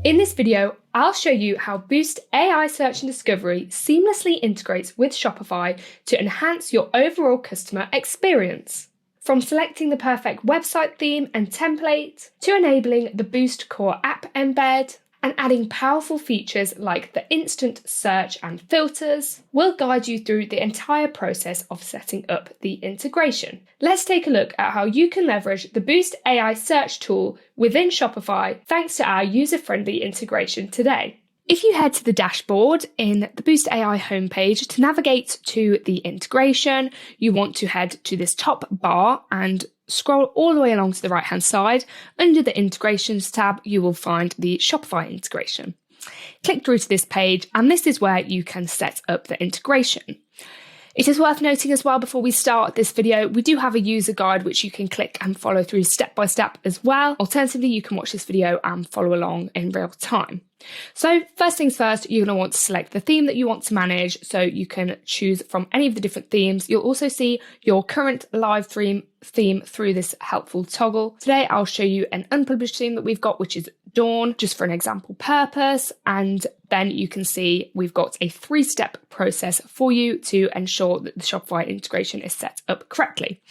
In this video, I'll show you how Boost AI Search and Discovery seamlessly integrates with Shopify to enhance your overall customer experience. From selecting the perfect website theme and template, to enabling the Boost Core app embed, and adding powerful features like the instant search and filters, we'll guide you through the entire process of setting up the integration. Let's take a look at how you can leverage the Boost AI search tool within Shopify thanks to our user-friendly integration today. If you head to the dashboard in the Boost AI homepage to navigate to the integration, you want to head to this top bar and scroll all the way along to the right-hand side. Under the Integrations tab, you will find the Shopify integration. Click through to this page, and this is where you can set up the integration. It is worth noting as well before we start this video, we do have a user guide which you can click and follow through step by step as well. Alternatively, you can watch this video and follow along in real time. So first things first, you're going to want to select the theme that you want to manage, so you can choose from any of the different themes. You'll also see your current live theme through this helpful toggle. Today I'll show you an unpublished theme that we've got, which is Dawn, just for an example purpose, and then you can see we've got a 3-step process for you to ensure that the Shopify integration is set up correctly.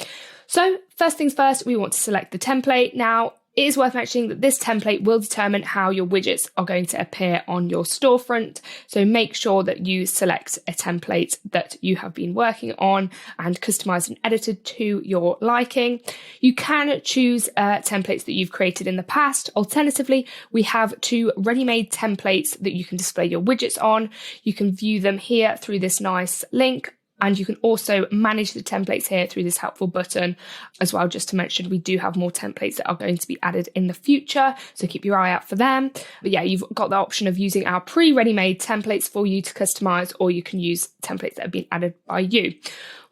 So first things first, we want to select the template. Now, it is worth mentioning that this template will determine how your widgets are going to appear on your storefront. So make sure that you select a template that you have been working on and customized and edited to your liking. You can choose templates that you've created in the past. Alternatively, we have 2 ready-made templates that you can display your widgets on. You can view them here through this nice link. And you can also manage the templates here through this helpful button as well. Just to mention, we do have more templates that are going to be added in the future, so keep your eye out for them. But yeah, you've got the option of using our pre-ready-made templates for you to customize, or you can use templates that have been added by you.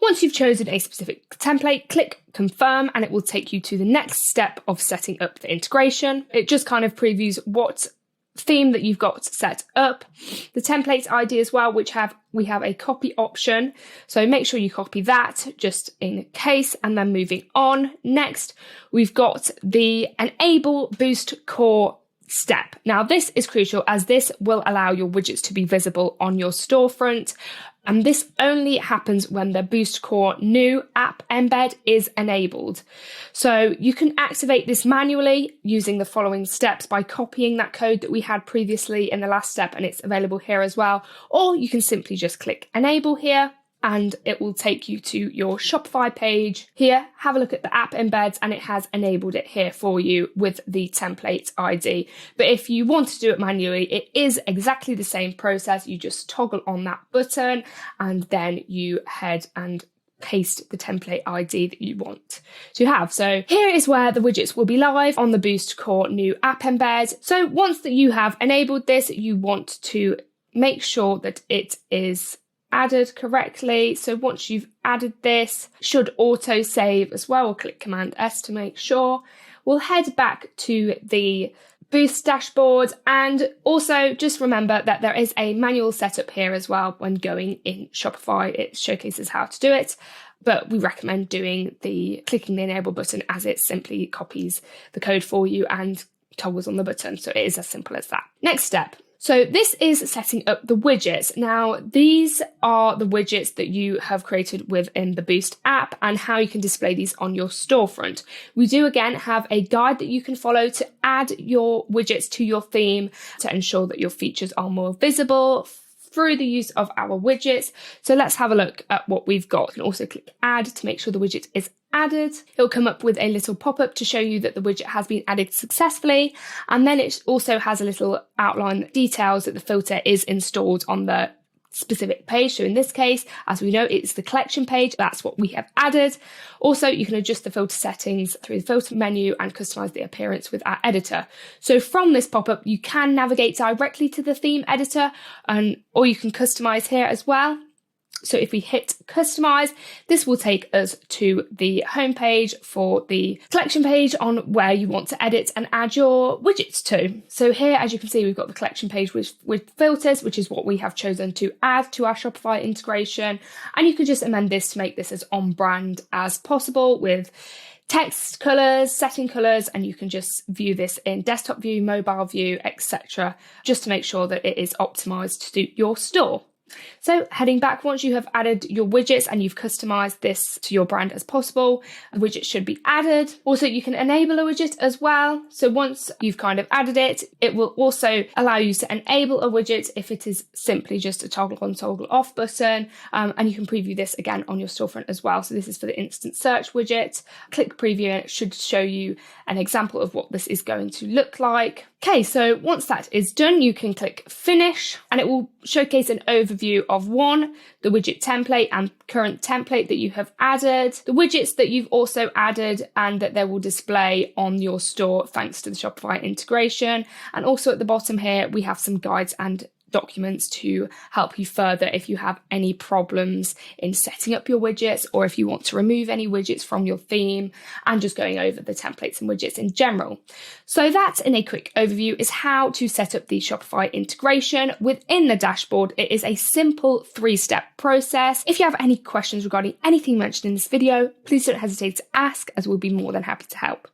Once you've chosen a specific template, click confirm, and it will take you to the next step of setting up the integration. It just kind of previews what theme that you've got set up. The template ID as well, which we have a copy option, so make sure you copy that just in case. And then moving on, next we've got the enable Boost Core step. Now this is crucial as this will allow your widgets to be visible on your storefront, and this only happens when the Boost Core new app embed is enabled. So you can activate this manually using the following steps by copying that code that we had previously in the last step, and it's available here as well. Or you can simply just click enable here, and it will take you to your Shopify page. Here, have a look at the app embeds, and it has enabled it here for you with the template ID. But if you want to do it manually, it is exactly the same process. You just toggle on that button, and then you head and paste the template ID that you want to have. So here is where the widgets will be live on the Boost Core new app embed. So once that you have enabled this, you want to make sure that it is added correctly. So once you've added this, should auto save as well. We'll click Command S to make sure. We'll head back to the Boost dashboard, and also just remember that there is a manual setup here as well when going in Shopify. It showcases how to do it, but we recommend clicking the enable button, as it simply copies the code for you and toggles on the button. So it is as simple as that. Next step. So this is setting up the widgets. Now, these are the widgets that you have created within the Boost app and how you can display these on your storefront. We do again have a guide that you can follow to add your widgets to your theme to ensure that your features are more visible through the use of our widgets. So let's have a look at what we've got. You can also click add to make sure the widget is added. It'll come up with a little pop-up to show you that the widget has been added successfully. And then it also has a little outline that details that the filter is installed on the specific page. So in this case, as we know, it's the collection page. That's what we have added. Also, you can adjust the filter settings through the filter menu and customize the appearance with our editor. So from this pop-up, you can navigate directly to the theme editor, or you can customize here as well. So if we hit customize, this will take us to the homepage for the collection page on where you want to edit and add your widgets to. So here, as you can see, we've got the collection page with filters, which is what we have chosen to add to our Shopify integration. And you could just amend this to make this as on brand as possible with text colors, setting colors, and you can just view this in desktop view, mobile view, etc., just to make sure that it is optimized to suit your store. So heading back, once you have added your widgets and you've customized this to your brand as possible, the widget should be added. Also, you can enable a widget as well. So once you've kind of added it, it will also allow you to enable a widget if it is simply just a toggle on, toggle off button. And you can preview this again on your storefront as well. So this is for the instant search widget. Click preview and it should show you an example of what this is going to look like. Okay, so once that is done, you can click finish and it will showcase an overview of the widget template and current template that you have added, the widgets that you've also added and that they will display on your store thanks to the Shopify integration. And also at the bottom here, we have some guides and documents to help you further if you have any problems in setting up your widgets or if you want to remove any widgets from your theme, and just going over the templates and widgets in general. So that, in a quick overview, is how to set up the Shopify integration within the dashboard. It is a simple 3-step process. If you have any questions regarding anything mentioned in this video, please don't hesitate to ask, as we'll be more than happy to help.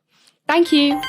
Thank you.